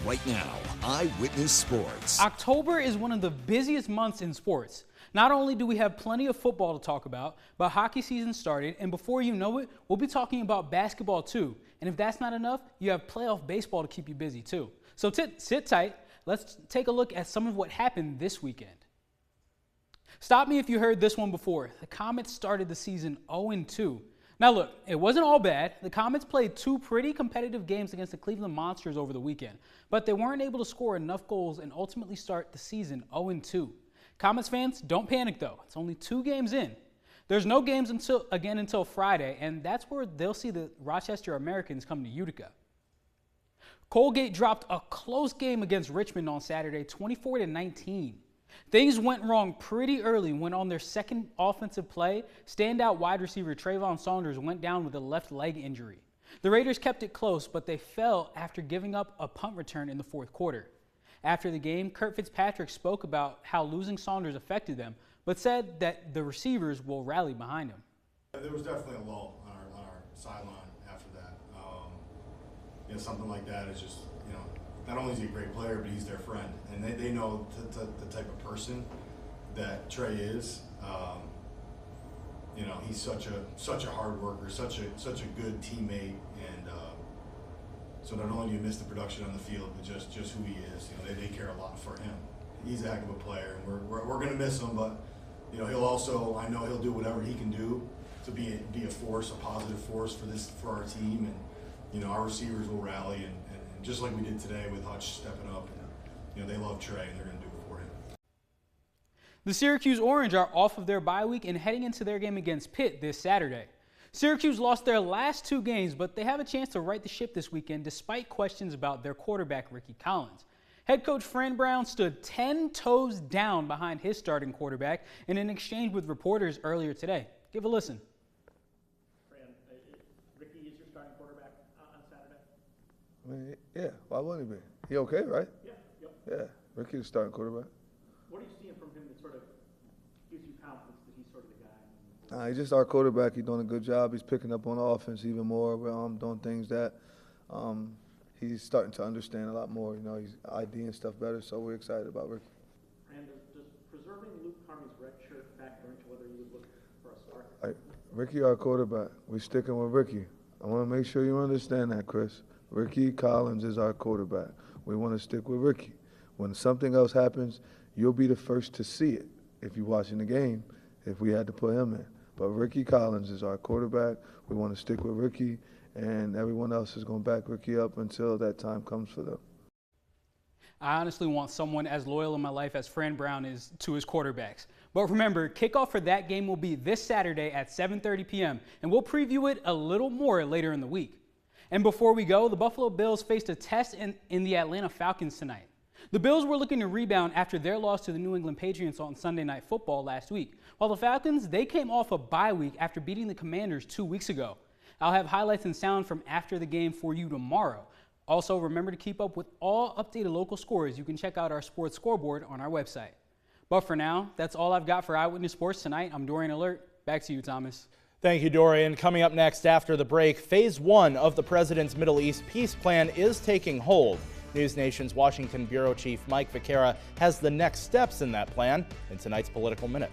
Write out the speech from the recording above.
right now. Eyewitness Sports. October is one of the busiest months in sports. Not only do we have plenty of football to talk about, but hockey season started, and before you know it, we'll be talking about basketball too. And if that's not enough, you have playoff baseball to keep you busy too. So sit tight. Let's take a look at some of what happened this weekend. Stop me if you heard this one before. The Comets started the season 0-2. Now look, it wasn't all bad. The Comets played two pretty competitive games against the Cleveland Monsters over the weekend, but they weren't able to score enough goals and ultimately start the season 0-2. Comets fans, don't panic though. It's only 2 games in. There's no games until Friday, and that's where they'll see the Rochester Americans come to Utica. Colgate dropped a close game against Richmond on Saturday, 24-19. Things went wrong pretty early when on their second offensive play, standout wide receiver Trayvon Saunders went down with a left leg injury. The Raiders kept it close, but they fell after giving up a punt return in the fourth quarter. After the game, Kurt Fitzpatrick spoke about how losing Saunders affected them, but said that the receivers will rally behind him. There was definitely a lull on our sideline after that. Something like that is just, not only is he a great player, but he's their friend. And they know the type of person that Trey is. He's such a hard worker, such a good teammate, and so not only do you miss the production on the field, but just who he is. They care a lot for him. He's a heck of a player, and we're going to miss him. But he'll also, I know he'll do whatever he can do to be a force, a positive force for our team, and our receivers will rally and just like we did today with Hutch stepping up. And, they love Trey, and they're going to do it for him. The Syracuse Orange are off of their bye week and heading into their game against Pitt this Saturday. Syracuse lost their last 2 games, but they have a chance to right the ship this weekend despite questions about their quarterback, Ricky Collins. Head coach Fran Brown stood 10 toes down behind his starting quarterback in an exchange with reporters earlier today. Give a listen. Ricky is your starting quarterback on Saturday? I mean, yeah, why wouldn't he be? He okay, right? Yeah, yep. Yeah, Ricky's the starting quarterback. What are you seeing from him that sort of gives you confidence that he's sort of the guy? He's just our quarterback. He's doing a good job. He's picking up on offense even more. We're doing things that he's starting to understand a lot more. He's IDing stuff better, so we're excited about Ricky. And does preserving Luke Carney's red shirt factor into whether you would look for a start? Ricky, our quarterback. We're sticking with Ricky. I want to make sure you understand that, Chris. Ricky Collins is our quarterback. We want to stick with Ricky. When something else happens, you'll be the first to see it if you're watching the game, if we had to put him in. But Ricky Collins is our quarterback. We want to stick with Ricky, and everyone else is going to back Ricky up until that time comes for them. I honestly want someone as loyal in my life as Fran Brown is to his quarterbacks. But remember, kickoff for that game will be this Saturday at 7:30 p.m., and we'll preview it a little more later in the week. And before we go, the Buffalo Bills faced a test in the Atlanta Falcons tonight. The Bills were looking to rebound after their loss to the New England Patriots on Sunday Night Football last week, while the Falcons, they came off a bye week after beating the Commanders 2 weeks ago. I'll have highlights and sound from after the game for you tomorrow. Also, remember to keep up with all updated local scores. You can check out our sports scoreboard on our website. But for now, that's all I've got for Eyewitness Sports tonight. I'm Dorian Alerte. Back to you, Thomas. Thank you, Dorian. Coming up next after the break, Phase 1 of the President's Middle East Peace Plan is taking hold. News Nation's Washington Bureau Chief Mike Vaquera has the next steps in that plan in tonight's Political Minute.